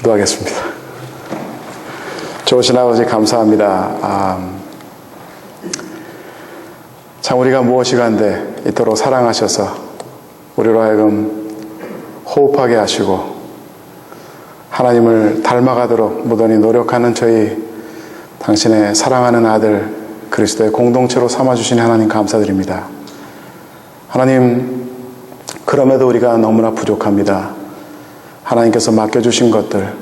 기도하겠습니다. 좋으신 아버지 감사합니다. 참 우리가 무엇이간데 이토록 사랑하셔서 우리로 하여금 호흡하게 하시고 하나님을 닮아가도록 무던히 노력하는 저희 당신의 사랑하는 아들 그리스도의 공동체로 삼아주신 하나님 감사드립니다. 하나님, 그럼에도 우리가 너무나 부족합니다. 하나님께서 맡겨주신 것들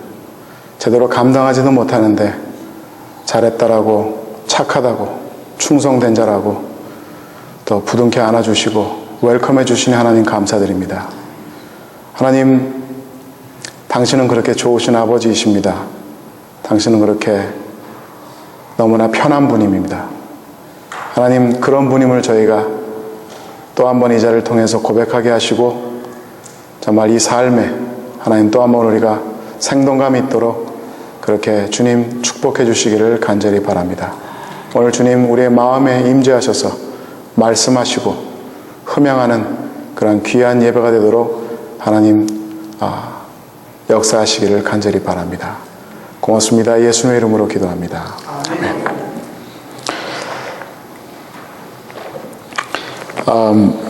제대로 감당하지도 못하는데 잘했다라고, 착하다고, 충성된 자라고 또 부둥켜 안아주시고 웰컴해 주신 하나님 감사드립니다. 하나님, 당신은 그렇게 좋으신 아버지이십니다. 당신은 그렇게 너무나 편한 분입니다. 하나님, 그런 분임을 저희가 또 한 번 이 자리를 통해서 고백하게 하시고 정말 이 삶에 하나님 또 한 번 우리가 생동감 있도록 그렇게 주님 축복해 주시기를 간절히 바랍니다. 오늘 주님 우리의 마음에 임재하셔서 말씀하시고 흠양하는 그런 귀한 예배가 되도록 하나님 역사하시기를 간절히 바랍니다. 고맙습니다. 예수님의 이름으로 기도합니다. 아멘.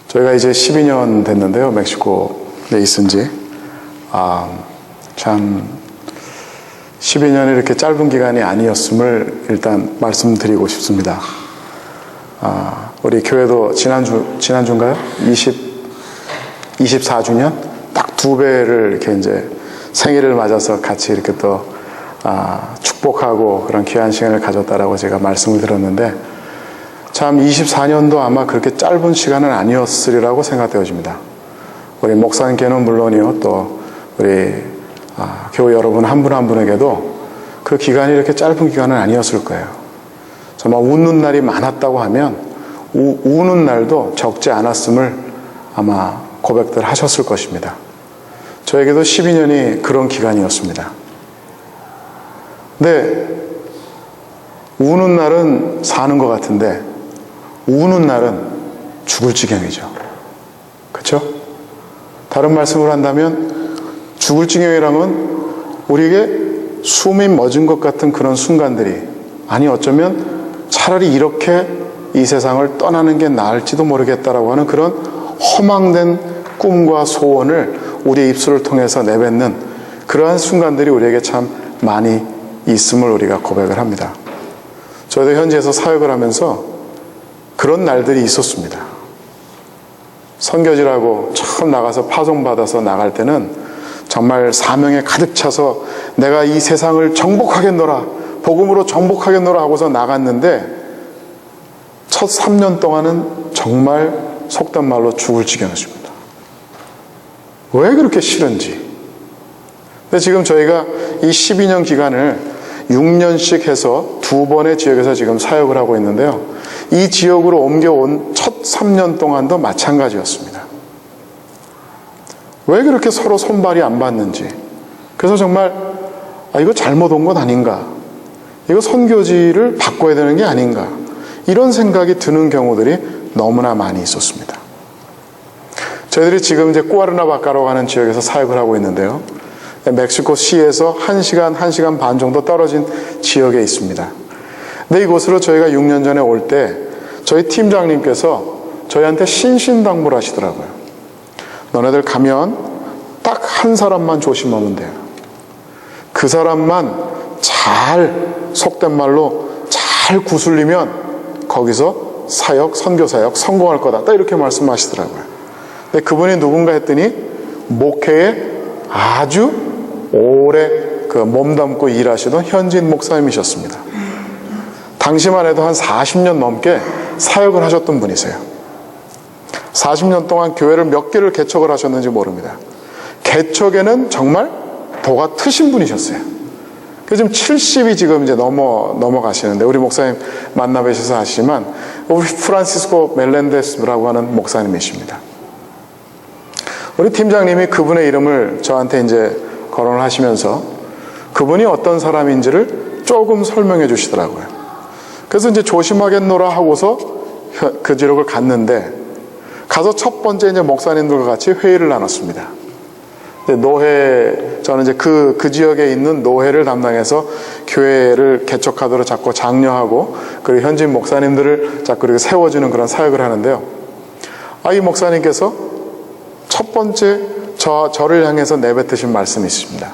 저희가 이제 12년 됐는데요. 멕시코에 있은 지. 참 12년이 이렇게 짧은 기간이 아니었음을 일단 말씀드리고 싶습니다. 우리 교회도 지난주인가요? 24주년? 딱 2배를 이렇게 이제 생일을 맞아서 같이 이렇게 또 축복하고 그런 귀한 시간을 가졌다라고 제가 말씀을 드렸는데 참 24년도 아마 그렇게 짧은 시간은 아니었으리라고 생각되어집니다. 우리 목사님께는 물론이요, 또 우리 교회 여러분 한 분 한 분에게도 그 기간이 이렇게 짧은 기간은 아니었을 거예요. 정말 웃는 날이 많았다고 하면 우는 날도 적지 않았음을 아마 고백들 하셨을 것입니다. 저에게도 12년이 그런 기간이었습니다. 근데 우는 날은 사는 것 같은데 우는 날은 죽을 지경이죠. 그렇죠? 다른 말씀을 한다면 죽을 지경이라면 우리에게 숨이 멎은 것 같은 그런 순간들이, 아니 어쩌면 차라리 이렇게 이 세상을 떠나는 게 나을지도 모르겠다라고 하는 그런 허망된 꿈과 소원을 우리의 입술을 통해서 내뱉는 그러한 순간들이 우리에게 참 많이 있음을 우리가 고백을 합니다. 저희도 현지에서 사역을 하면서 그런 날들이 있었습니다. 선교지라고 처음 나가서 파송받아서 나갈 때는 정말 사명에 가득 차서 내가 이 세상을 정복하겠노라, 복음으로 정복하겠노라 하고서 나갔는데 첫 3년 동안은 정말 속된 말로 죽을 지경이었습니다. 왜 그렇게 싫은지. 근데 지금 저희가 이 12년 기간을 6년씩 해서 2번의 지역에서 지금 사역을 하고 있는데요. 이 지역으로 옮겨온 첫 3년 동안도 마찬가지였습니다. 왜 그렇게 서로 손발이 안 받는지. 그래서 정말 이거 잘못 온 것 아닌가, 이거 선교지를 바꿔야 되는 게 아닌가, 이런 생각이 드는 경우들이 너무나 많이 있었습니다. 저희들이 지금 이제 꾸아르나바카라고 하는 지역에서 사역을 하고 있는데요. 멕시코 시에서 1시간 반 정도 떨어진 지역에 있습니다. 근데 이곳으로 저희가 6년 전에 올 때 저희 팀장님께서 저희한테 신신당부를 하시더라고요. 너네들 가면 딱 한 사람만 조심하면 돼요. 그 사람만 잘, 속된 말로 잘 구슬리면 거기서 선교 사역 성공할 거다. 딱 이렇게 말씀하시더라고요. 근데 그분이 누군가 했더니 목회에 아주 오래 몸담고 일하시던 현지인 목사님이셨습니다. 당시만 해도 한 40년 넘게 사역을 하셨던 분이세요. 40년 동안 교회를 몇 개를 개척을 하셨는지 모릅니다. 개척에는 정말 도가 트신 분이셨어요. 그래서 지금 70이 지금 이제 넘어가시는데, 우리 목사님 만나 뵈셔서 아시지만 우리 프란시스코 멜렌데스라고 하는 목사님이십니다. 우리 팀장님이 그분의 이름을 저한테 이제 거론을 하시면서 그분이 어떤 사람인지를 조금 설명해 주시더라고요. 그래서 이제 조심하겠노라 하고서 그 지역을 갔는데, 가서 첫 번째 이제 목사님들과 같이 회의를 나눴습니다. 저는 이제 그 지역에 있는 노회를 담당해서 교회를 개척하도록 자꾸 장려하고, 그리고 현진 목사님들을 자꾸 이렇게 세워주는 그런 사역을 하는데요. 이 목사님께서 첫 번째 저를 향해서 내뱉으신 말씀이 있습니다.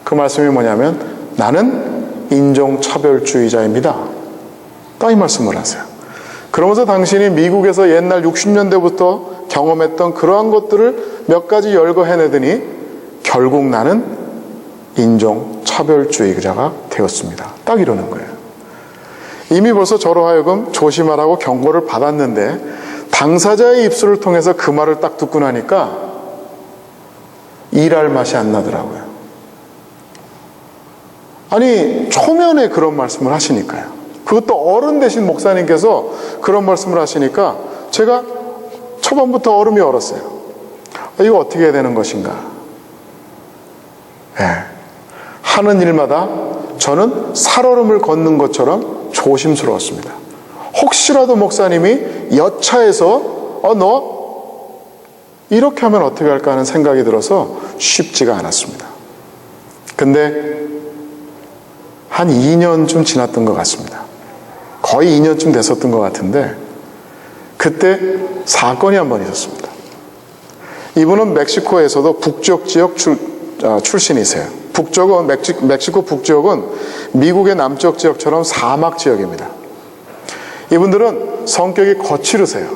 그 말씀이 뭐냐면, 나는 인종차별주의자입니다. 딱 이 말씀을 하세요. 그러면서 당신이 미국에서 옛날 60년대부터 경험했던 그러한 것들을 몇 가지 열거해내더니 결국 나는 인종차별주의자가 되었습니다. 딱 이러는 거예요. 이미 벌써 저로 하여금 조심하라고 경고를 받았는데 당사자의 입술을 통해서 그 말을 딱 듣고 나니까 일할 맛이 안 나더라고요. 아니, 초면에 그런 말씀을 하시니까요. 그것도 어른 되신 목사님께서 그런 말씀을 하시니까 제가 초반부터 얼음이 얼었어요. 이거 어떻게 해야 되는 것인가. 하는 일마다 저는 살얼음을 걷는 것처럼 조심스러웠습니다. 혹시라도 목사님이 여차해서 너 이렇게 하면 어떻게 할까 하는 생각이 들어서 쉽지가 않았습니다. 근데 한 2년쯤 지났던 것 같습니다. 거의 2년쯤 됐었던 것 같은데 그때 사건이 한 번 있었습니다. 이분은 멕시코에서도 북쪽 지역 출신이세요. 북쪽은 멕시코 북쪽은 미국의 남쪽 지역처럼 사막 지역입니다. 이분들은 성격이 거칠으세요.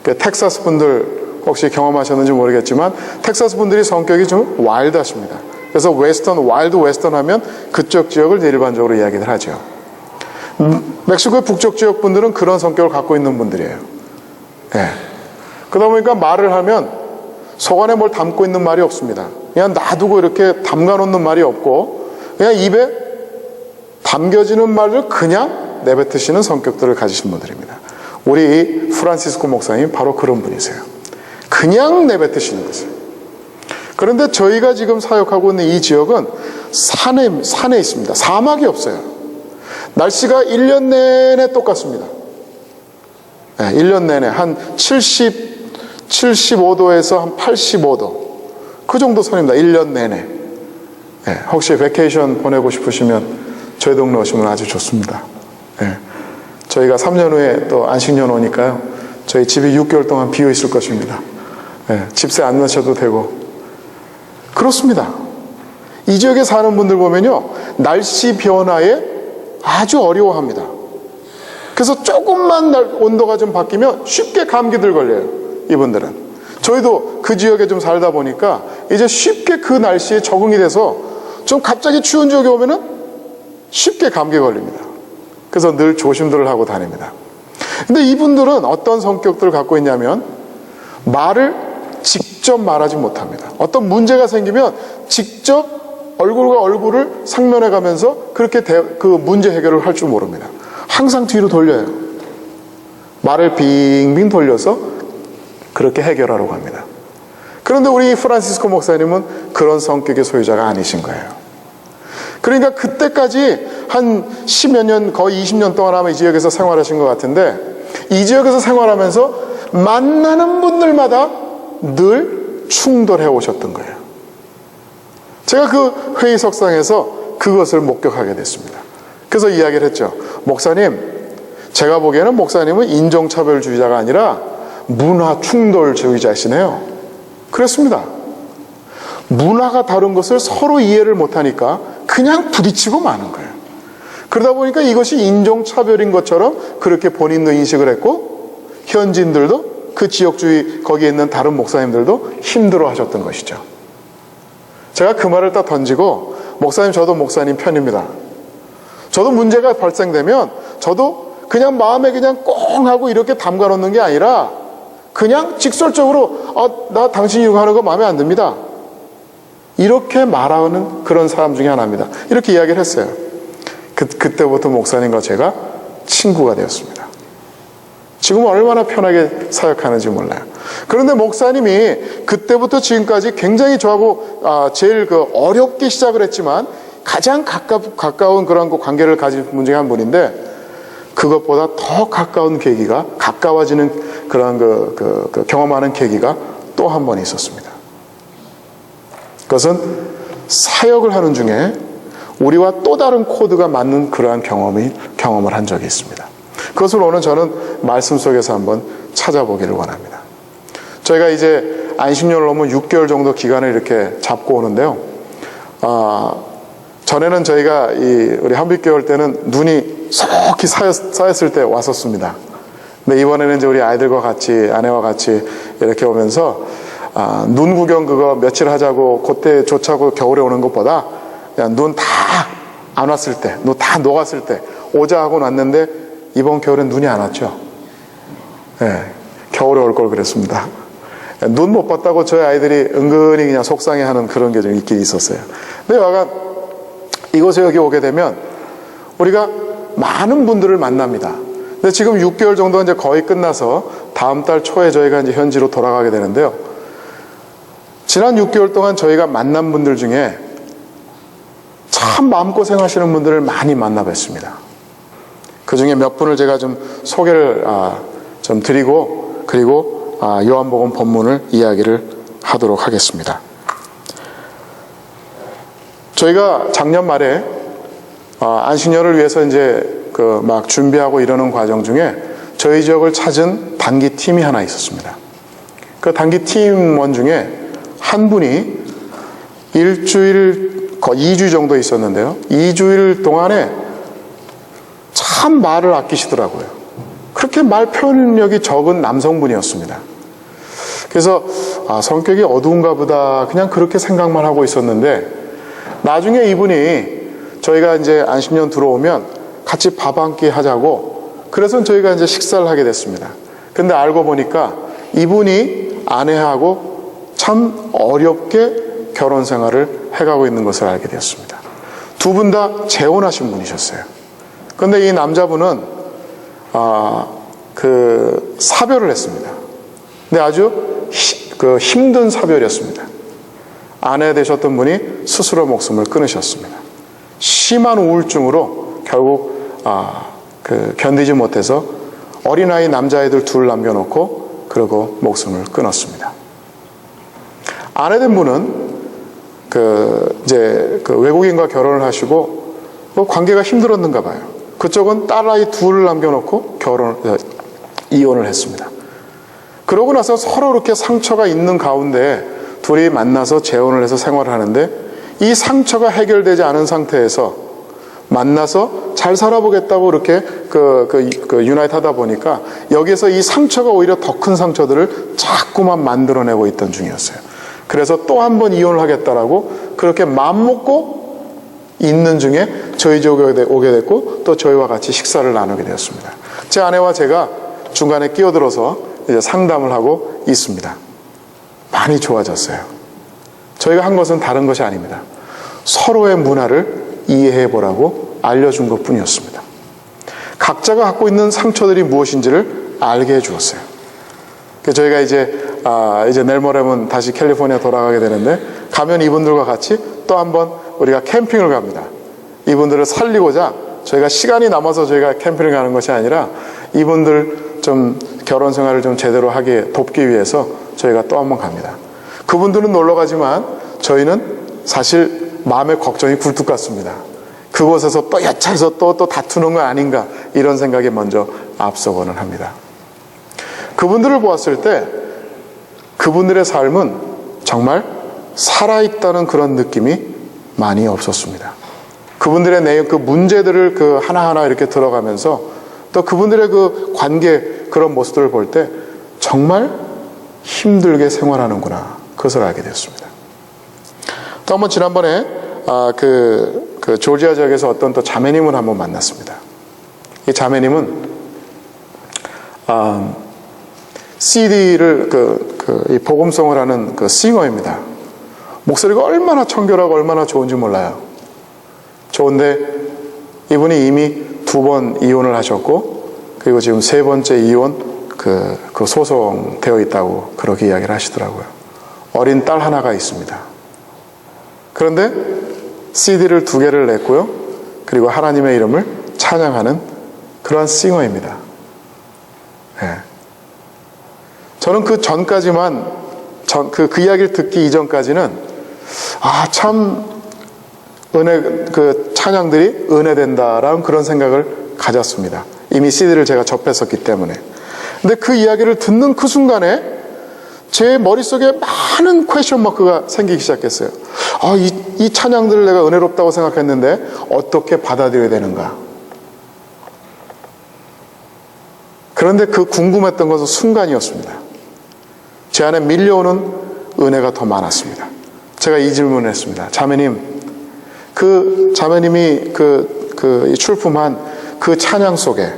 텍사스 분들 혹시 경험하셨는지 모르겠지만 텍사스 분들이 성격이 좀 와일드하십니다. 그래서 와일드 웨스턴 하면 그쪽 지역을 일반적으로 이야기를 하죠. 멕시코의 북쪽 지역 분들은 그런 성격을 갖고 있는 분들이에요. 그러다 보니까 말을 하면 속 안에 뭘 담고 있는 말이 없습니다. 그냥 놔두고 이렇게 담가 놓는 말이 없고 그냥 입에 담겨지는 말을 그냥 내뱉으시는 성격들을 가지신 분들입니다. 우리 프란시스코 목사님 바로 그런 분이세요. 그냥 내뱉으시는 거예요. 그런데 저희가 지금 사역하고 있는 이 지역은 산에 있습니다. 사막이 없어요. 날씨가 1년 내내 똑같습니다. 1년 내내 한 75도에서 한 85도 그 정도 선입니다. 1년 내내. 혹시 베케이션 보내고 싶으시면 저희 동네 오시면 아주 좋습니다. 저희가 3년 후에 또 안식년 오니까요. 저희 집이 6개월 동안 비어 있을 것입니다. 집세 안 내셔도 되고. 그렇습니다. 이 지역에 사는 분들 보면요. 날씨 변화에 아주 어려워합니다. 그래서 조금만 온도가 좀 바뀌면 쉽게 감기들 걸려요. 이분들은. 저희도 그 지역에 좀 살다 보니까 이제 쉽게 그 날씨에 적응이 돼서 좀 갑자기 추운 지역에 오면은 쉽게 감기 걸립니다. 그래서 늘 조심들을 하고 다닙니다. 근데 이분들은 어떤 성격들을 갖고 있냐면 말을 직접 말하지 못합니다. 어떤 문제가 생기면 직접 얼굴과 얼굴을 상면해 가면서 그렇게 그 문제 해결을 할 줄 모릅니다. 항상 뒤로 돌려요. 말을 빙빙 돌려서 그렇게 해결하려고 합니다. 그런데 우리 프란시스코 목사님은 그런 성격의 소유자가 아니신 거예요. 그러니까 그때까지 한 10몇 년, 거의 20년 동안 아마 이 지역에서 생활하신 것 같은데 이 지역에서 생활하면서 만나는 분들마다 늘 충돌해 오셨던 거예요. 제가 그 회의석상에서 그것을 목격하게 됐습니다. 그래서 이야기를 했죠. 목사님, 제가 보기에는 목사님은 인종차별주의자가 아니라 문화충돌주의자시네요. 그랬습니다. 문화가 다른 것을 서로 이해를 못하니까 그냥 부딪히고 마는 거예요. 그러다 보니까 이것이 인종차별인 것처럼 그렇게 본인도 인식을 했고 현지인들도 그 지역주의 거기에 있는 다른 목사님들도 힘들어 하셨던 것이죠. 제가 그 말을 딱 던지고 목사님, 저도 목사님 편입니다. 저도 문제가 발생되면 저도 그냥 마음에 그냥 꽁 하고 이렇게 담가 놓는 게 아니라 그냥 직설적으로 나 당신이 이거 하는 거 마음에 안 듭니다. 이렇게 말하는 그런 사람 중에 하나입니다. 이렇게 이야기를 했어요. 그때부터 목사님과 제가 친구가 되었습니다. 지금은 얼마나 편하게 사역하는지 몰라요. 그런데 목사님이 그때부터 지금까지 굉장히 저하고 제일 어렵게 시작을 했지만 가장 가까운 그런 관계를 가진 분 중에 한 분인데 그것보다 더 가까운 계기가 가까워지는 그런 경험하는 계기가 또 한 번 있었습니다. 그것은 사역을 하는 중에 우리와 또 다른 코드가 맞는 그러한 경험을 한 적이 있습니다. 그것을 오늘 저는 말씀 속에서 한번 찾아보기를 원합니다. 저희가 이제 안식년을 넘은 6개월 정도 기간을 이렇게 잡고 오는데요. 전에는 저희가 우리 한빛교회 올 때는 눈이 속히 쌓였을 때 왔었습니다. 근데 이번에는 이제 우리 아이들과 같이, 아내와 같이 이렇게 오면서 눈 구경 그거 며칠 하자고 그때 조차고 겨울에 오는 것보다 그냥 눈 다 안 왔을 때, 눈 다 녹았을 때 오자 하고 났는데 이번 겨울엔 눈이 안 왔죠. 네, 겨울에 올 걸 그랬습니다. 눈 못 봤다고 저희 아이들이 은근히 그냥 속상해하는 그런 게 좀 있긴 있었어요. 근데 약간 이곳에 여기 오게 되면 우리가 많은 분들을 만납니다. 근데 지금 6개월 정도가 이제 거의 끝나서 다음 달 초에 저희가 이제 현지로 돌아가게 되는데요. 지난 6개월 동안 저희가 만난 분들 중에 참 마음고생 하시는 분들을 많이 만나 뵀습니다. 그 중에 몇 분을 제가 좀 소개를 좀 드리고, 그리고 요한복음 본문을 이야기를 하도록 하겠습니다. 저희가 작년 말에 안식년을 위해서 이제 막 준비하고 이러는 과정 중에 저희 지역을 찾은 단기 팀이 하나 있었습니다. 그 단기 팀원 중에 한 분이 일주일, 거의 2주 정도 있었는데요. 2주일 동안에 참 말을 아끼시더라고요. 그렇게 말 표현력이 적은 남성분이었습니다. 그래서 성격이 어두운가 보다 그냥 그렇게 생각만 하고 있었는데 나중에 이분이 저희가 이제 안식년 들어오면 같이 밥 한 끼 하자고 그래서 저희가 이제 식사를 하게 됐습니다. 근데 알고 보니까 이분이 아내하고 참 어렵게 결혼 생활을 해가고 있는 것을 알게 되었습니다. 두 분 다 재혼하신 분이셨어요. 근데 이 남자분은 사별을 했습니다. 근데 아주 힘든 사별이었습니다. 아내 되셨던 분이 스스로 목숨을 끊으셨습니다. 심한 우울증으로 결국 견디지 못해서 어린아이 남자애들 둘 남겨놓고 그러고 목숨을 끊었습니다. 아내 된 분은 외국인과 결혼을 하시고 관계가 힘들었는가 봐요. 그쪽은 딸아이 둘을 남겨놓고 이혼을 했습니다. 그러고 나서 서로 이렇게 상처가 있는 가운데 둘이 만나서 재혼을 해서 생활을 하는데 이 상처가 해결되지 않은 상태에서 만나서 잘 살아보겠다고 이렇게 유나이트 하다 보니까 여기서 이 상처가 오히려 더 큰 상처들을 자꾸만 만들어내고 있던 중이었어요. 그래서 또 한 번 이혼을 하겠다라고 그렇게 마음먹고 있는 중에 저희 지역에 오게 됐고 또 저희와 같이 식사를 나누게 되었습니다. 제 아내와 제가 중간에 끼어들어서 이제 상담을 하고 있습니다. 많이 좋아졌어요. 저희가 한 것은 다른 것이 아닙니다. 서로의 문화를 이해해 보라고 알려준 것 뿐이었습니다. 각자가 갖고 있는 상처들이 무엇인지를 알게 해 주었어요. 저희가 이제 내일 모레면 다시 캘리포니아 돌아가게 되는데 가면 이분들과 같이 또 한번 우리가 캠핑을 갑니다. 이분들을 살리고자 저희가 시간이 남아서 저희가 캠핑을 가는 것이 아니라 이분들 좀 결혼 생활을 좀 제대로 하게 돕기 위해서 저희가 또 한번 갑니다. 그분들은 놀러 가지만 저희는 사실 마음의 걱정이 굴뚝 같습니다. 그곳에서 또 여차해서 또 다투는 건 아닌가 이런 생각이 먼저 앞서고는 합니다. 그분들을 보았을 때 그분들의 삶은 정말 살아있다는 그런 느낌이 많이 없었습니다. 그분들의 내용, 그 문제들을 하나하나 이렇게 들어가면서 또 그분들의 그 관계 그런 모습들을 볼 때 정말 힘들게 생활하는구나. 그것을 알게 되었습니다. 또 한번 지난번에 조지아 지역에서 어떤 또 자매님을 한번 만났습니다. 이 자매님은 CD를 이 복음송을 하는 싱어입니다. 목소리가 얼마나 청결하고 얼마나 좋은지 몰라요. 좋은데 이분이 이미 2번 이혼을 하셨고 그리고 지금 3번째 이혼 소송되어 있다고 그렇게 이야기를 하시더라고요. 어린 딸 하나가 있습니다. 그런데 CD를 2개를 냈고요. 그리고 하나님의 이름을 찬양하는 그러한 싱어입니다. 네. 저는 그 전까지만, 그 이야기를 듣기 이전까지는, 참, 그 찬양들이 은혜된다라는 그런 생각을 가졌습니다. 이미 CD를 제가 접했었기 때문에. 근데 그 이야기를 듣는 그 순간에 제 머릿속에 많은 퀘스천 마크가 생기기 시작했어요. 이 찬양들을 내가 은혜롭다고 생각했는데 어떻게 받아들여야 되는가. 그런데 그 궁금했던 것은 순간이었습니다. 제 안에 밀려오는 은혜가 더 많았습니다. 제가 이 질문을 했습니다. 자매님, 그 자매님이 출품한 그 찬양 속에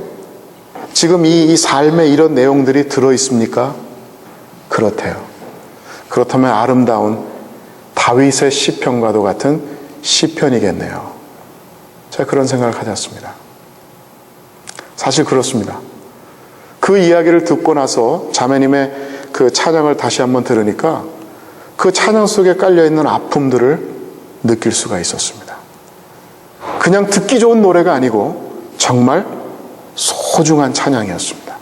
지금 이 삶의 이런 내용들이 들어있습니까? 그렇대요. 그렇다면 아름다운 다윗의 시편과도 같은 시편이겠네요. 제가 그런 생각을 가졌습니다. 사실 그렇습니다. 그 이야기를 듣고 나서 자매님의 그 찬양을 다시 한번 들으니까 그 찬양 속에 깔려있는 아픔들을 느낄 수가 있었습니다. 그냥 듣기 좋은 노래가 아니고 정말 소중한 찬양이었습니다.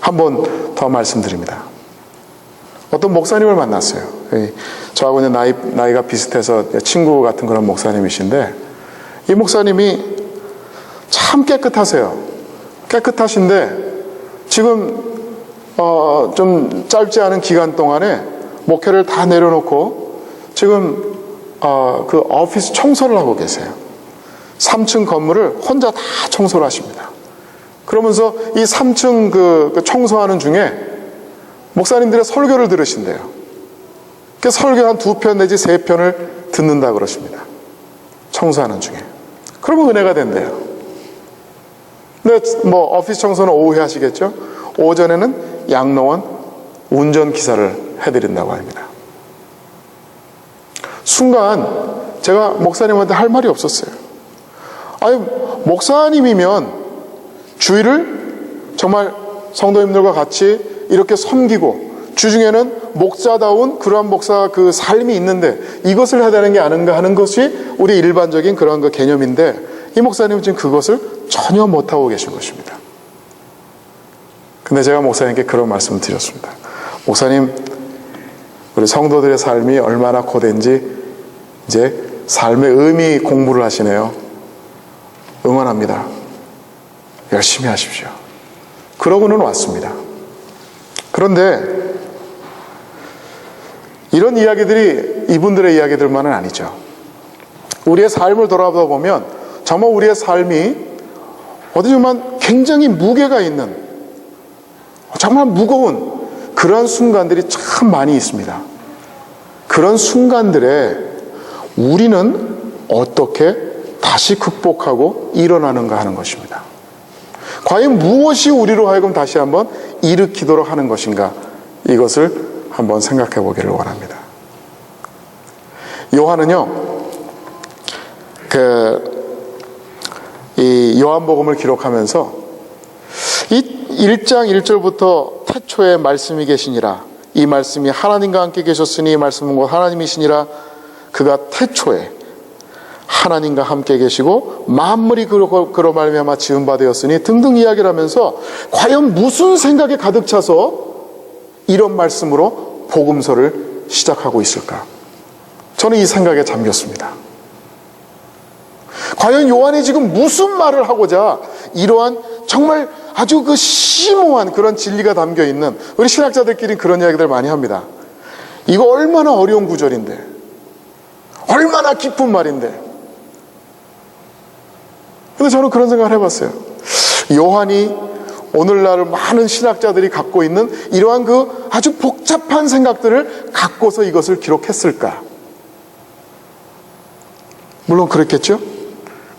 한 번 더 말씀드립니다. 어떤 목사님을 만났어요. 저하고 나이가 비슷해서 친구 같은 그런 목사님이신데, 이 목사님이 참 깨끗하세요. 깨끗하신데 지금 좀 짧지 않은 기간 동안에 목회를 다 내려놓고 지금 그 오피스 청소를 하고 계세요. 3층 건물을 혼자 다 청소를 하십니다. 그러면서 이 3층 그 청소하는 중에 목사님들의 설교를 들으신대요. 그 설교 한 2편 내지 3편을 듣는다 그러십니다. 청소하는 중에. 그러면 은혜가 된대요. 근데 뭐 오피스 청소는 오후에 하시겠죠? 오전에는 양로원 운전기사를 해드린다고 합니다. 순간 제가 목사님한테 할 말이 없었어요. 목사님이면 주일을 정말 성도님들과 같이 이렇게 섬기고 주중에는 목사다운 그러한 목사 그 삶이 있는데 이것을 해야 되는 게 아닌가 하는 것이 우리 일반적인 그런 그 개념인데, 이 목사님은 지금 그것을 전혀 못하고 계신 것입니다. 근데 제가 목사님께 그런 말씀을 드렸습니다. 목사님, 우리 성도들의 삶이 얼마나 고된지 이제 삶의 의미 공부를 하시네요. 응원합니다. 열심히 하십시오. 그러고는 왔습니다. 그런데 이런 이야기들이 이분들의 이야기들만은 아니죠. 우리의 삶을 돌아보다 보면 정말 우리의 삶이 어디 보면 굉장히 무게가 있는, 정말 무거운 그런 순간들이 참 많이 있습니다. 그런 순간들에 우리는 어떻게 다시 극복하고 일어나는가 하는 것입니다. 과연 무엇이 우리로 하여금 다시 한번 일으키도록 하는 것인가, 이것을 한번 생각해 보기를 원합니다. 요한은요, 이 요한복음을 기록하면서 이 1장 1절부터 태초에 말씀이 계시니라, 이 말씀이 하나님과 함께 계셨으니 이 말씀은 곧 하나님이시니라, 그가 태초에 하나님과 함께 계시고 만물이 그로 말미암아 지은 바 되었으니 등등 이야기를 하면서 과연 무슨 생각에 가득 차서 이런 말씀으로 복음서를 시작하고 있을까? 저는 이 생각에 잠겼습니다. 과연 요한이 지금 무슨 말을 하고자 이러한 정말 아주 그 심오한 그런 진리가 담겨 있는, 우리 신학자들끼리 그런 이야기들 많이 합니다. 이거 얼마나 어려운 구절인데, 얼마나 깊은 말인데. 근데 저는 그런 생각을 해봤어요. 요한이 오늘날 많은 신학자들이 갖고 있는 이러한 그 아주 복잡한 생각들을 갖고서 이것을 기록했을까? 물론 그랬겠죠?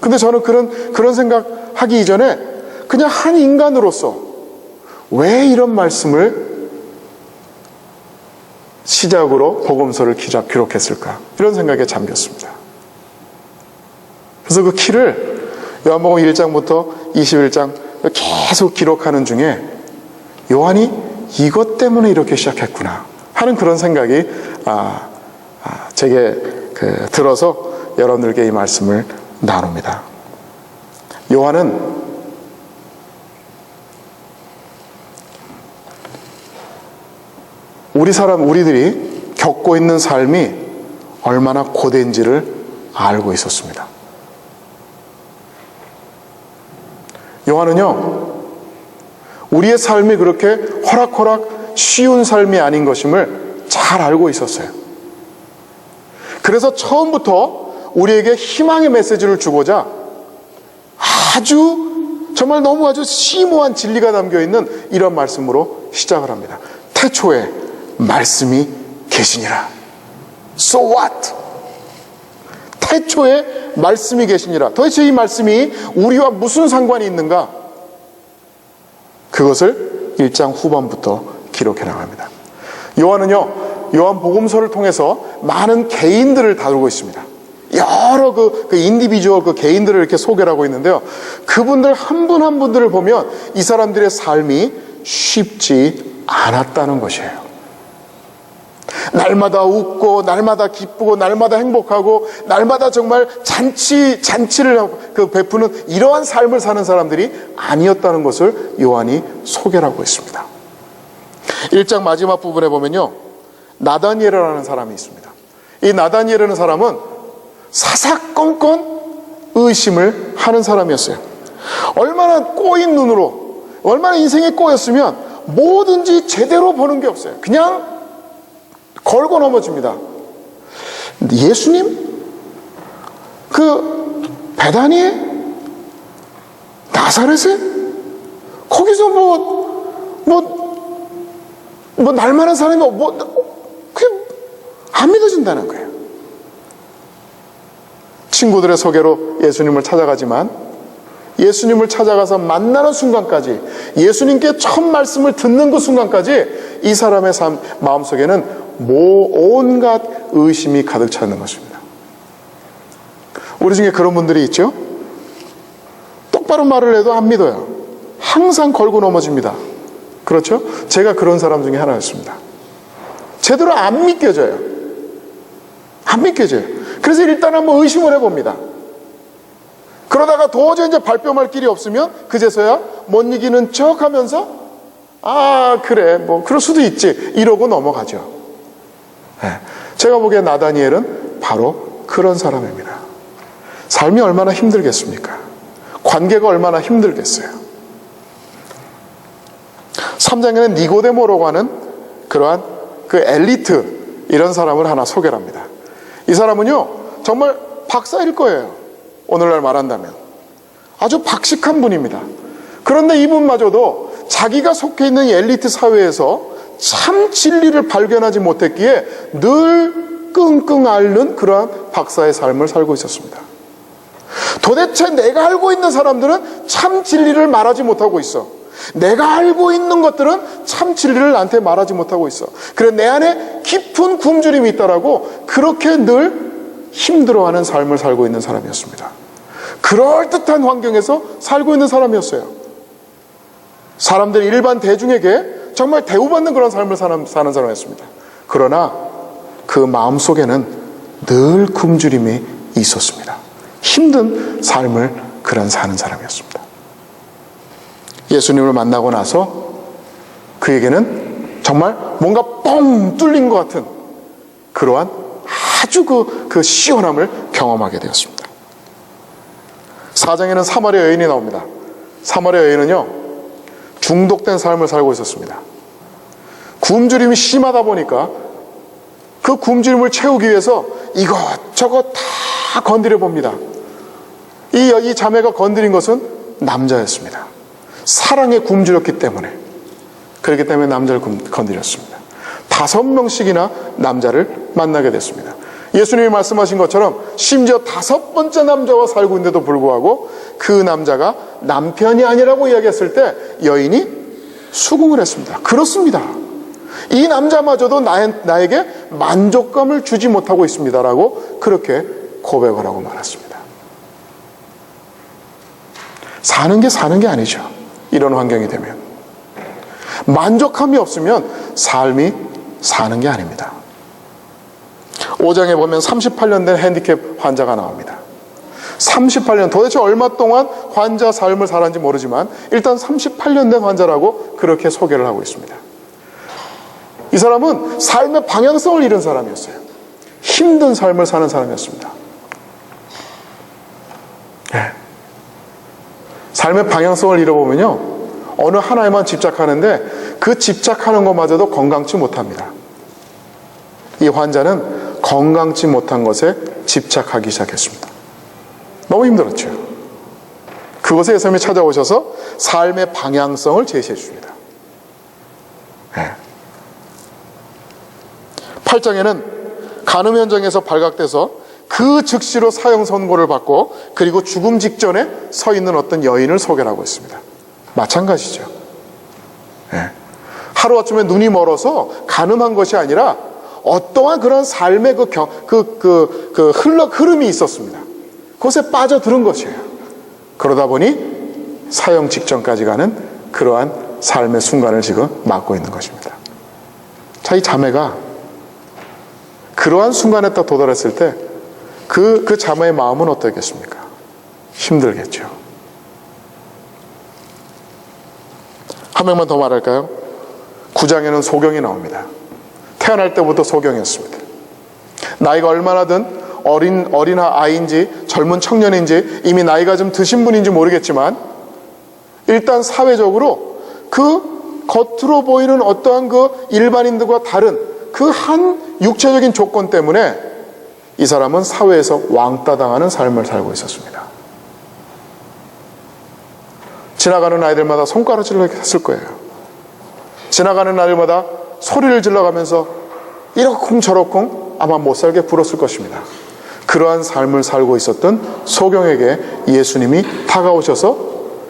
근데 저는 그런 생각하기 이전에 그냥 한 인간으로서 왜 이런 말씀을 시작으로 복음서를 기록했을까? 이런 생각에 잠겼습니다. 그래서 그 키를 요한복음 1장부터 21장 계속 기록하는 중에 요한이 이것 때문에 이렇게 시작했구나 하는 그런 생각이 제게 들어서 여러분들께 이 말씀을 나눕니다. 요한은 우리들이 겪고 있는 삶이 얼마나 고된지를 알고 있었습니다. 요한은요, 우리의 삶이 그렇게 호락호락 쉬운 삶이 아닌 것임을 잘 알고 있었어요. 그래서 처음부터 우리에게 희망의 메시지를 주고자 정말 너무 아주 심오한 진리가 담겨있는 이런 말씀으로 시작을 합니다. 태초에 말씀이 계시니라. So what? 태초에 말씀이 계시니라. 도대체 이 말씀이 우리와 무슨 상관이 있는가? 그것을 1장 후반부터 기록해 나갑니다. 요한은요, 요한 복음서를 통해서 많은 개인들을 다루고 있습니다. 여러 그 인디비주얼 그 개인들을 이렇게 소개를 하고 있는데요. 그분들 한 분 한 분들을 보면 이 사람들의 삶이 쉽지 않았다는 것이에요. 날마다 웃고, 날마다 기쁘고, 날마다 행복하고, 날마다 정말 잔치를 베푸는 이러한 삶을 사는 사람들이 아니었다는 것을 요한이 소개를 하고 있습니다. 1장 마지막 부분에 보면요, 나다니엘이라는 사람이 있습니다. 이 나다니엘이라는 사람은 사사건건 의심을 하는 사람이었어요. 얼마나 꼬인 눈으로, 얼마나 인생에 꼬였으면 뭐든지 제대로 보는 게 없어요. 그냥 걸고 넘어집니다. 예수님? 그 베다니에? 나사렛에? 거기서 날만한 사람이 그게 안 믿어진다는 거예요. 친구들의 소개로 예수님을 찾아가지만 예수님을 찾아가서 만나는 순간까지, 예수님께 첫 말씀을 듣는 그 순간까지 이 사람의 마음속에는 온갖 의심이 가득 차 있는 것입니다. 우리 중에 그런 분들이 있죠? 똑바로 말을 해도 안 믿어요. 항상 걸고 넘어집니다. 그렇죠? 제가 그런 사람 중에 하나였습니다. 제대로 안 믿겨져요. 안 믿겨져요. 그래서 일단 한번 의심을 해봅니다. 그러다가 도저히 이제 발뺌할 길이 없으면 그제서야 못 이기는 척 하면서 그래, 그럴 수도 있지, 이러고 넘어가죠. 제가 보기에 나다니엘은 바로 그런 사람입니다. 삶이 얼마나 힘들겠습니까? 관계가 얼마나 힘들겠어요? 3장에는 니고데모라고 하는 그러한 그 엘리트, 이런 사람을 하나 소개를 합니다. 이 사람은요, 정말 박사일 거예요. 오늘날 말한다면 아주 박식한 분입니다. 그런데 이분마저도 자기가 속해 있는 엘리트 사회에서 참 진리를 발견하지 못했기에 늘 끙끙 앓는 그러한 박사의 삶을 살고 있었습니다. 도대체 내가 알고 있는 사람들은 참 진리를 말하지 못하고 있어. 내가 알고 있는 것들은 참 진리를 나한테 말하지 못하고 있어. 그래, 내 안에 깊은 굶주림이 있다라고 그렇게 늘 힘들어하는 삶을 살고 있는 사람이었습니다. 그럴듯한 환경에서 살고 있는 사람이었어요. 사람들, 일반 대중에게 정말 대우받는 그런 삶을 사는 사람이었습니다. 그러나 그 마음속에는 늘 굶주림이 있었습니다. 힘든 삶을 그런 사는 사람이었습니다. 예수님을 만나고 나서 그에게는 정말 뭔가 뻥 뚫린 것 같은 그러한 아주 그 시원함을 경험하게 되었습니다. 4장에는 사마리아 여인이 나옵니다. 사마리아 여인은요, 중독된 삶을 살고 있었습니다. 굶주림이 심하다 보니까 그 굶주림을 채우기 위해서 이것저것 다 건드려 봅니다. 이 자매가 건드린 것은 남자였습니다. 사랑에 굶주렸기 때문에, 그렇기 때문에 남자를 건드렸습니다. 5명씩이나 남자를 만나게 됐습니다. 예수님이 말씀하신 것처럼 심지어 5번째 남자와 살고 있는데도 불구하고 그 남자가 남편이 아니라고 이야기했을 때 여인이 수긍을 했습니다. 그렇습니다. 이 남자마저도 나에게 만족감을 주지 못하고 있습니다라고 그렇게 고백을 하고 말았습니다. 사는 게 아니죠. 이런 환경이 되면 만족함이 없으면 삶이 사는 게 아닙니다. 5장에 보면 38년 된 핸디캡 환자가 나옵니다. 38년, 도대체 얼마 동안 환자 삶을 살았는지 모르지만 일단 38년 된 환자라고 그렇게 소개를 하고 있습니다. 이 사람은 삶의 방향성을 잃은 사람이었어요. 힘든 삶을 사는 사람이었습니다. 네. 삶의 방향성을 잃어보면요, 어느 하나에만 집착하는데 그 집착하는 것마저도 건강치 못합니다. 이 환자는 건강치 못한 것에 집착하기 시작했습니다. 너무 힘들었죠. 그것에 예수님이 찾아오셔서 삶의 방향성을 제시해 줍니다. 네. 8장에는 간음 현장에서 발각돼서 그 즉시로 사형 선고를 받고 그리고 죽음 직전에 서 있는 어떤 여인을 소개하고 있습니다. 마찬가지죠. 네. 하루아침에 눈이 멀어서 간음한 것이 아니라 어떠한 그런 삶의 흐름이 있었습니다. 그것에 빠져드는 것이에요. 그러다 보니 사형 직전까지 가는 그러한 삶의 순간을 지금 맞고 있는 것입니다. 자, 이 자매가 그러한 순간에 딱 도달했을 때 그 자매의 마음은 어떻겠습니까? 힘들겠죠. 한 명만 더 말할까요? 9장에는 소경이 나옵니다. 태어날 때부터 소경이었습니다. 나이가 얼마나든 어린 아이인지 젊은 청년인지 이미 나이가 좀 드신 분인지 모르겠지만 일단 사회적으로 그 겉으로 보이는 어떠한 그 일반인들과 다른 그 한 육체적인 조건 때문에 이 사람은 사회에서 왕따당하는 삶을 살고 있었습니다. 지나가는 아이들마다 손가락질을 했을 거예요. 지나가는 아이들마다 소리를 질러가면서 이러쿵 저러쿵 아마 못 살게 굴었을 것입니다. 그러한 삶을 살고 있었던 소경에게 예수님이 다가오셔서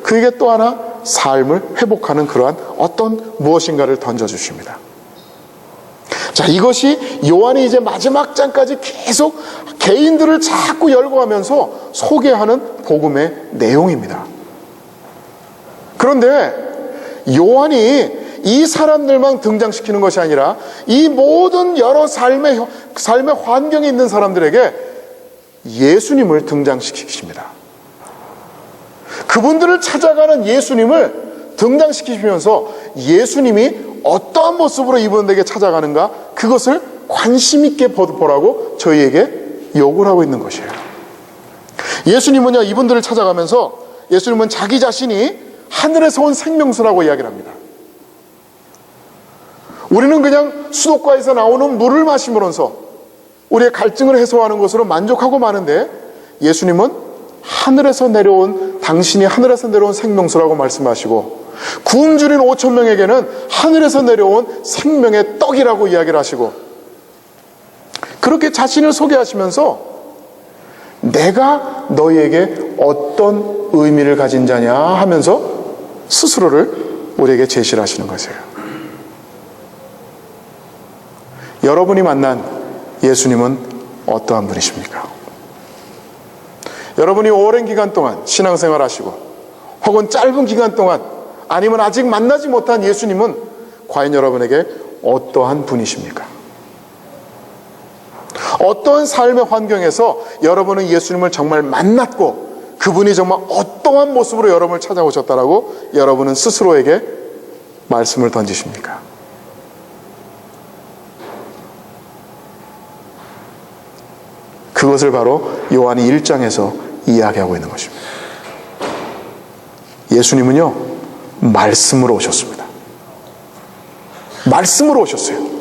그에게 또 하나 삶을 회복하는 그러한 어떤 무엇인가를 던져주십니다. 자, 이것이 요한이 이제 마지막 장까지 계속 개인들을 자꾸 열거하면서 소개하는 복음의 내용입니다. 그런데 요한이 이 사람들만 등장시키는 것이 아니라 이 모든 여러 삶의 환경에 있는 사람들에게 예수님을 등장시키십니다. 그분들을 찾아가는 예수님을 등장시키시면서 예수님이 어떠한 모습으로 이분들에게 찾아가는가, 그것을 관심 있게 보라고 저희에게 요구를 하고 있는 것이에요. 예수님은요, 이분들을 찾아가면서 예수님은 자기 자신이 하늘에서 온 생명수라고 이야기를 합니다. 우리는 그냥 수도가에서 나오는 물을 마시면서 우리의 갈증을 해소하는 것으로 만족하고 마는데, 예수님은 하늘에서 내려온, 당신이 하늘에서 내려온 생명수라고 말씀하시고, 굶주린 5,000명에게는 하늘에서 내려온 생명의 떡이라고 이야기를 하시고, 그렇게 자신을 소개하시면서 내가 너희에게 어떤 의미를 가진 자냐 하면서 스스로를 우리에게 제시를 하시는 것이에요. 여러분이 만난 예수님은 어떠한 분이십니까? 여러분이 오랜 기간 동안 신앙생활 하시고 혹은 짧은 기간 동안 아니면 아직 만나지 못한 예수님은 과연 여러분에게 어떠한 분이십니까? 어떠한 삶의 환경에서 여러분은 예수님을 정말 만났고 그분이 정말 어떠한 모습으로 여러분을 찾아오셨다라고 여러분은 스스로에게 말씀을 던지십니까? 그것을 바로 요한이 1장에서 이야기하고 있는 것입니다. 예수님은요, 말씀으로 오셨습니다. 말씀으로 오셨어요.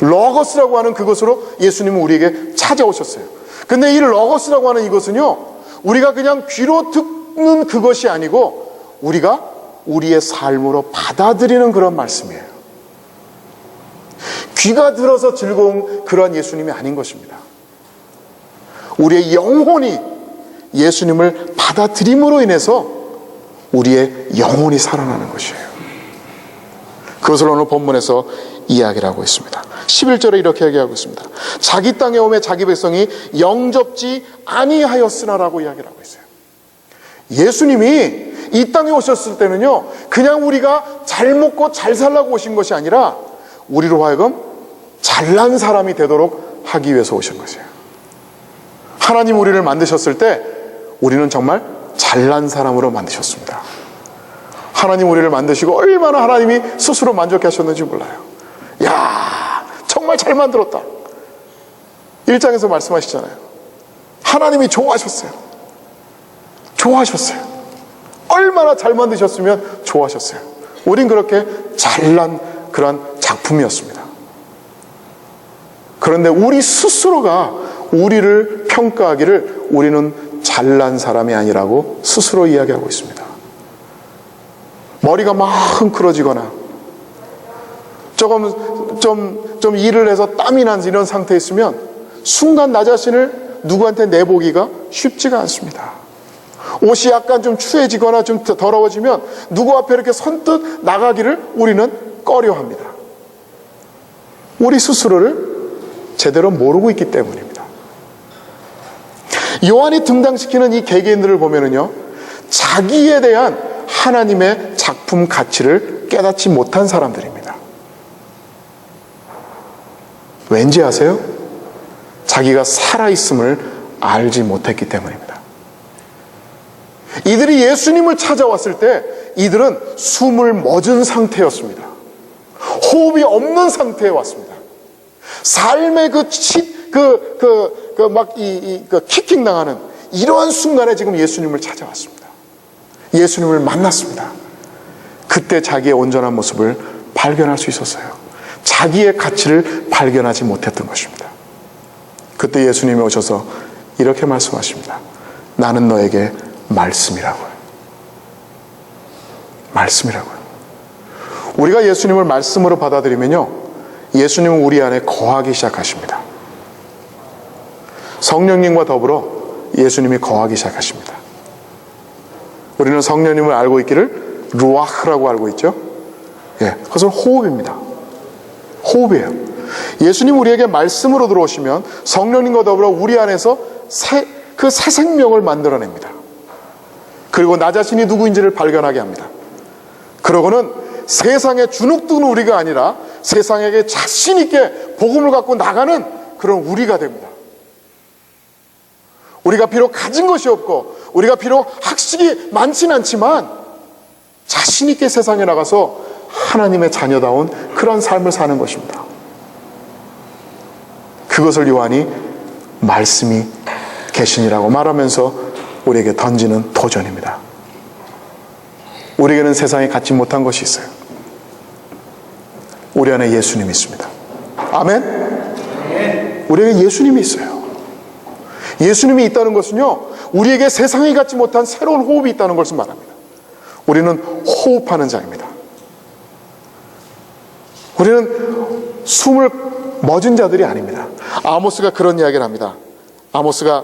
러거스라고 하는 그것으로 예수님은 우리에게 찾아오셨어요. 근데 이 러거스라고 하는 이것은요, 우리가 그냥 귀로 듣는 그것이 아니고 우리가 우리의 삶으로 받아들이는 그런 말씀이에요. 귀가 들어서 즐거운 그런 예수님이 아닌 것입니다. 우리의 영혼이 예수님을 받아들임으로 인해서 우리의 영혼이 살아나는 것이에요. 그것을 오늘 본문에서 이야기를 하고 있습니다. 11절에 이렇게 얘기하고 있습니다. 자기 땅에 오매 자기 백성이 영접지 아니하였으나라고 이야기를 하고 있어요. 예수님이 이 땅에 오셨을 때는요, 그냥 우리가 잘 먹고 잘 살라고 오신 것이 아니라 우리로 하여금 잘난 사람이 되도록 하기 위해서 오신 것이에요. 하나님 우리를 만드셨을 때 우리는 정말 잘난 사람으로 만드셨습니다. 하나님 우리를 만드시고 얼마나 하나님이 스스로 만족하셨는지 몰라요. 야, 정말 잘 만들었다. 1장에서 말씀하시잖아요. 하나님이 좋아하셨어요. 좋아하셨어요. 얼마나 잘 만드셨으면 좋아하셨어요. 우린 그렇게 잘난 그런 작품이었습니다. 그런데 우리 스스로가 우리를 평가하기를 우리는 잘난 사람이 아니라고 스스로 이야기하고 있습니다. 머리가 막 흥크러지거나 조금 좀 일을 해서 땀이 난 이런 상태에 있으면 순간 나 자신을 누구한테 내보기가 쉽지가 않습니다. 옷이 약간 좀 추해지거나 좀 더러워지면 누구 앞에 이렇게 선뜻 나가기를 우리는 꺼려합니다. 우리 스스로를 제대로 모르고 있기 때문입니다. 요한이 등장시키는 이 개개인들을 보면은요, 자기에 대한 하나님의 작품 가치를 깨닫지 못한 사람들입니다. 왠지 아세요? 자기가 살아있음을 알지 못했기 때문입니다. 이들이 예수님을 찾아왔을 때 이들은 숨을 멎은 상태였습니다. 호흡이 없는 상태에 왔습니다. 삶의 킥킹 당하는 이러한 순간에 지금 예수님을 찾아왔습니다. 예수님을 만났습니다. 그때 자기의 온전한 모습을 발견할 수 있었어요. 자기의 가치를 발견하지 못했던 것입니다. 그때 예수님이 오셔서 이렇게 말씀하십니다. 나는 너에게 말씀이라고요. 말씀이라고요. 우리가 예수님을 말씀으로 받아들이면요, 예수님은 우리 안에 거하기 시작하십니다. 성령님과 더불어 예수님이 거하기 시작하십니다. 우리는 성령님을 알고 있기를 루아흐라고 알고 있죠. 그것은 호흡입니다. 호흡이에요. 예수님 우리에게 말씀으로 들어오시면 성령님과 더불어 우리 안에서 새 생명을 만들어냅니다. 그리고 나 자신이 누구인지를 발견하게 합니다. 그러고는 세상에 주눅드는 우리가 아니라 세상에게 자신 있게 복음을 갖고 나가는 그런 우리가 됩니다. 우리가 비록 가진 것이 없고 우리가 비록 학식이 많지는 않지만 자신 있게 세상에 나가서 하나님의 자녀다운 그런 삶을 사는 것입니다. 그것을 요한이 말씀이 계시니라고 말하면서 우리에게 던지는 도전입니다. 우리에게는 세상에 갖지 못한 것이 있어요. 우리 안에 예수님이 있습니다. 아멘? 우리에게 예수님이 있어요. 예수님이 있다는 것은요, 우리에게 세상에 갖지 못한 새로운 호흡이 있다는 것을 말합니다. 우리는 호흡하는 자입니다. 우리는 숨을 멎은 자들이 아닙니다. 아모스가 그런 이야기를 합니다. 아모스가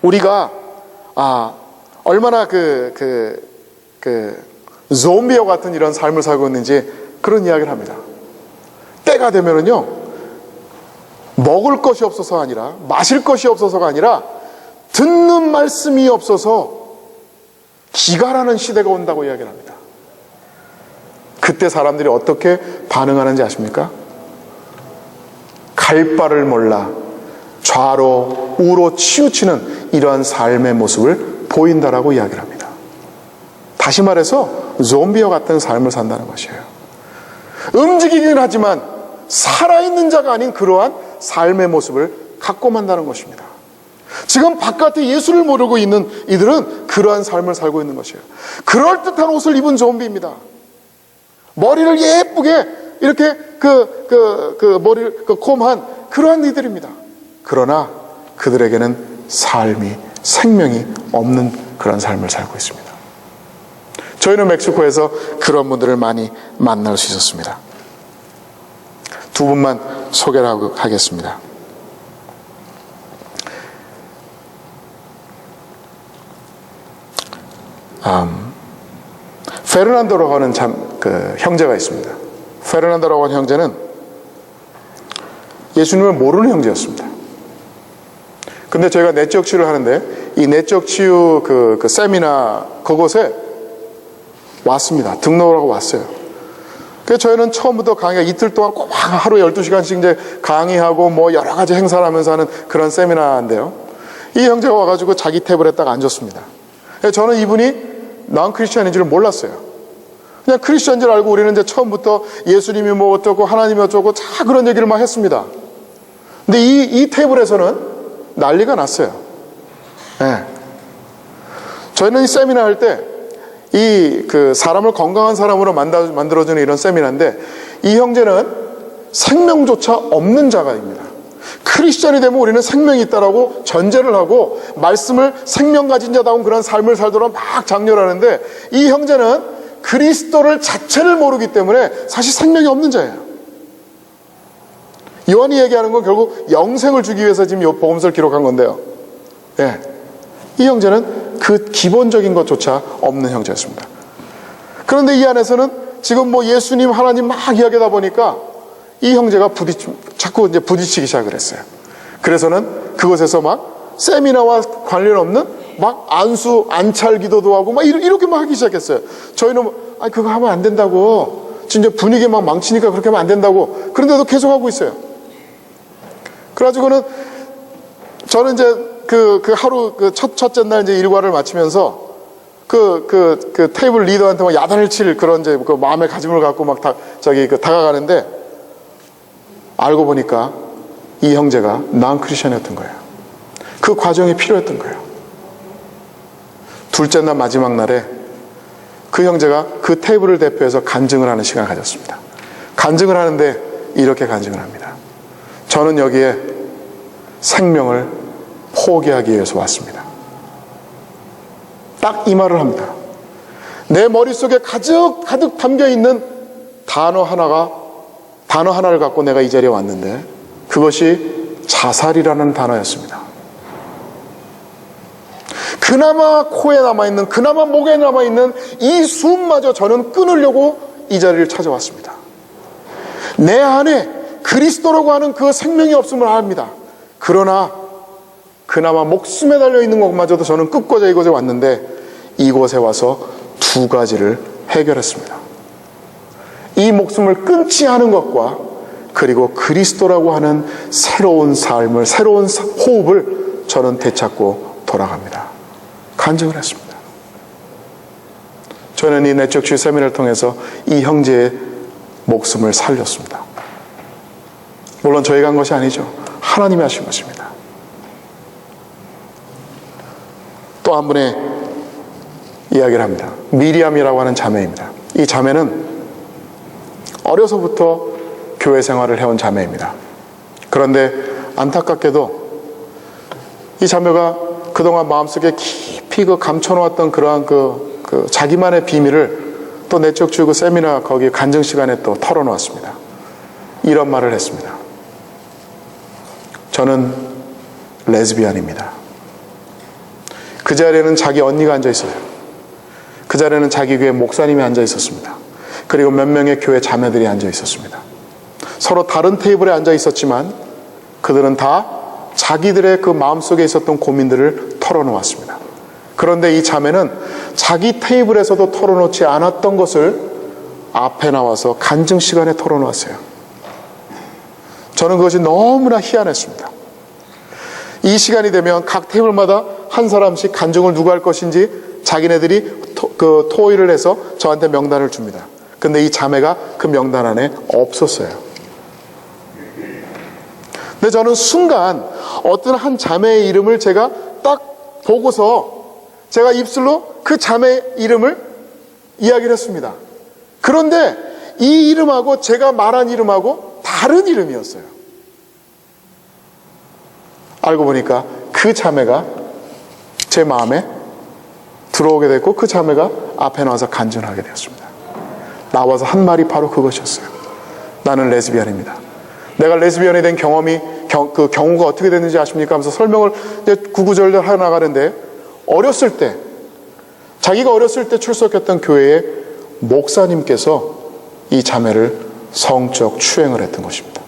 우리가 얼마나 좀비와 같은 이런 삶을 살고 있는지 그런 이야기를 합니다. 때가 되면은요, 먹을 것이 없어서가 아니라 마실 것이 없어서가 아니라 듣는 말씀이 없어서 기갈하는 시대가 온다고 이야기를 합니다. 그때 사람들이 어떻게 반응하는지 아십니까? 갈 바를 몰라 좌로 우로 치우치는 이러한 삶의 모습을 보인다라고 이야기를 합니다. 다시 말해서 좀비와 같은 삶을 산다는 것이에요. 움직이긴 하지만 살아있는 자가 아닌 그러한 삶의 모습을 갖고 만다는 것입니다. 지금 바깥에 예수를 모르고 있는 이들은 그러한 삶을 살고 있는 것이에요. 그럴듯한 옷을 입은 좀비입니다. 머리를 예쁘게 이렇게 머리를 콤한 그러한 이들입니다. 그러나 그들에게는 삶이, 생명이 없는 그런 삶을 살고 있습니다. 저희는 멕시코에서 그런 분들을 많이 만날 수 있었습니다. 두 분만 소개를 하겠습니다. 페르난도라고 하는 형제가 있습니다. 페르난도라고 하는 형제는 예수님을 모르는 형제였습니다. 근데 저희가 내적 치유를 하는데 이 내적 치유 그 세미나 그곳에 왔습니다. 등록을 하고 왔어요. 그래서 저희는 처음부터 강의가 이틀 동안 꼭 하루에 12시간씩 이제 강의하고 뭐 여러 가지 행사를 하면서 하는 그런 세미나인데요. 이 형제가 와가지고 자기 태블에 딱 앉았습니다. 저는 이분이 난 크리스천인 줄 몰랐어요. 그냥 크리스천인 줄 알고 우리는 이제 처음부터 예수님이 뭐 어쩌고 하나님이 어쩌고 다 그런 얘기를 막 했습니다. 근데 이 테이블에서는 난리가 났어요. 네. 저희는 이 세미나 할 때 사람을 건강한 사람으로 만들어주는 이런 세미나인데, 이 형제는 생명조차 없는 자가입니다. 크리스천이 되면 우리는 생명이 있다라고 전제를 하고 말씀을 생명 가진 자다운 그런 삶을 살도록 막 장렬하는데, 이 형제는 그리스도를 자체를 모르기 때문에 사실 생명이 없는 자예요. 요한이 얘기하는 건 결국 영생을 주기 위해서 지금 이 복음서를 기록한 건데요. 예. 이 형제는 그 기본적인 것조차 없는 형제였습니다. 그런데 이 안에서는 지금 뭐 예수님, 하나님 막 이야기하다 보니까 이 형제가 자꾸 이제 부딪히기 시작을 했어요. 그래서는 그곳에서 막 세미나와 관련 없는 막 안찰 기도도 하고 막 이렇게 막 하기 시작했어요. 저희는 그거 하면 안 된다고, 진짜 분위기 막 망치니까 그렇게 하면 안 된다고, 그런데도 계속 하고 있어요. 그래가지고는 저는 이제 하루 첫째 날 이제 일과를 마치면서 테이블 리더한테 막 야단을 칠 그런 이제 그 마음의 가짐을 갖고 막 다가가는데, 알고 보니까 이 형제가 난 크리스천이었던 거예요. 그 과정이 필요했던 거예요. 둘째 날 마지막 날에 그 형제가 그 테이블을 대표해서 간증을 하는 시간을 가졌습니다. 간증을 하는데 이렇게 간증을 합니다. 저는 여기에 생명을 포기하기 위해서 왔습니다. 딱 이 말을 합니다. 내 머릿속에 가득 담겨있는 단어 하나를 갖고 내가 이 자리에 왔는데, 그것이 자살이라는 단어였습니다. 그나마 코에 남아있는, 그나마 목에 남아있는 이 숨마저 저는 끊으려고 이 자리를 찾아왔습니다. 내 안에 그리스도라고 하는 그 생명이 없음을 압니다. 그러나 그나마 목숨에 달려있는 것마저도 저는 끝고자 이곳에 왔는데, 이곳에 와서 두 가지를 해결했습니다. 이 목숨을 끊지 않은 것과, 그리고 그리스도라고 하는 새로운 삶을, 새로운 호흡을 저는 되찾고 돌아갑니다. 간증을 했습니다. 저는 이 내적주의 세미나를 통해서 이 형제의 목숨을 살렸습니다. 물론 저희가 한 것이 아니죠. 하나님이 하신 것입니다. 또 한 분의 이야기를 합니다. 미리암이라고 하는 자매입니다. 이 자매는 어려서부터 교회 생활을 해온 자매입니다. 그런데 안타깝게도 이 자매가 그동안 마음속에 깊이 감춰놓았던 그러한 자기만의 비밀을 또 내적주의 세미나 거기 간증 시간에 또 털어놓았습니다. 이런 말을 했습니다. 저는 레즈비언입니다. 그 자리에는 자기 언니가 앉아 있어요. 그 자리에는 자기 교회 목사님이 앉아 있었습니다. 그리고 몇 명의 교회 자매들이 앉아 있었습니다. 서로 다른 테이블에 앉아 있었지만 그들은 다 자기들의 그 마음속에 있었던 고민들을 털어놓았습니다. 그런데 이 자매는 자기 테이블에서도 털어놓지 않았던 것을 앞에 나와서 간증 시간에 털어놓았어요. 저는 그것이 너무나 희한했습니다. 이 시간이 되면 각 테이블마다 한 사람씩 간증을 누가 할 것인지 자기네들이 토의를 해서 저한테 명단을 줍니다. 근데 이 자매가 그 명단 안에 없었어요. 근데 저는 순간 어떤 한 자매의 이름을 제가 딱 보고서 제가 입술로 그 자매 이름을 이야기를 했습니다. 그런데 이 이름하고 제가 말한 이름하고 다른 이름이었어요. 알고 보니까 그 자매가 제 마음에 들어오게 됐고, 그 자매가 앞에 나와서 간증하게 되었습니다. 나와서 한 말이 바로 그것이었어요. 나는 레즈비언입니다. 내가 레즈비언이 된 그 경우가 어떻게 됐는지 아십니까? 하면서 설명을 구구절절 해나가는데, 자기가 어렸을 때 출석했던 교회의 목사님께서 이 자매를 성적 추행을 했던 것입니다.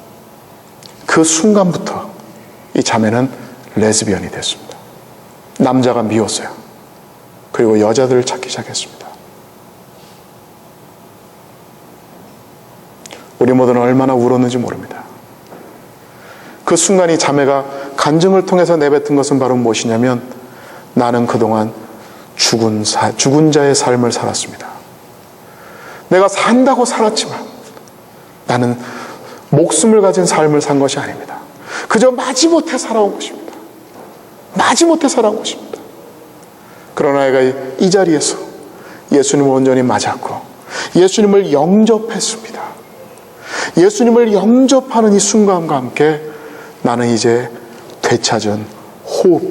그 순간부터 이 자매는 레즈비언이 됐습니다. 남자가 미웠어요. 그리고 여자들을 찾기 시작했습니다. 우리 모두는 얼마나 울었는지 모릅니다. 그 순간 이 자매가 간증을 통해서 내뱉은 것은 바로 무엇이냐면, 나는 그동안 죽은 자의 삶을 살았습니다. 내가 산다고 살았지만 나는 목숨을 가진 삶을 산 것이 아닙니다. 그저 마지못해 살아온 것입니다. 마지못해 살아온 것입니다. 그러나 내가 이 자리에서 예수님을 온전히 맞았고 예수님을 영접했습니다. 예수님을 영접하는 이 순간과 함께 나는 이제 되찾은 호흡,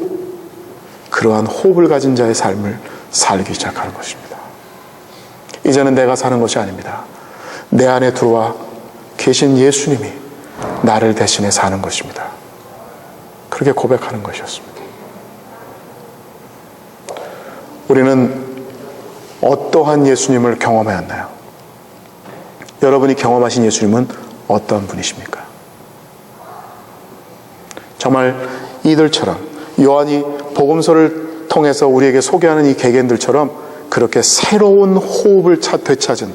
그러한 호흡을 가진 자의 삶을 살기 시작하는 것입니다. 이제는 내가 사는 것이 아닙니다. 내 안에 들어와 계신 예수님이 나를 대신해 사는 것입니다. 그렇게 고백하는 것이었습니다. 우리는 어떠한 예수님을 경험하였나요? 여러분이 경험하신 예수님은 어떤 분이십니까? 정말 이들처럼 요한이 복음서를 통해서 우리에게 소개하는 이 개개인들처럼 그렇게 새로운 호흡을 되찾은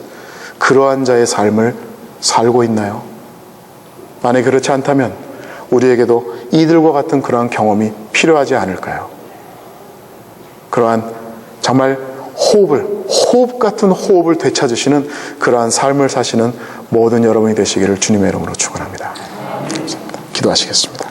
그러한 자의 삶을 살고 있나요? 만약 그렇지 않다면 우리에게도 이들과 같은 그러한 경험이 필요하지 않을까요? 그러한 정말 호흡 같은 호흡을 되찾으시는 그러한 삶을 사시는 모든 여러분이 되시기를 주님의 이름으로 축원합니다. 기도하시겠습니다.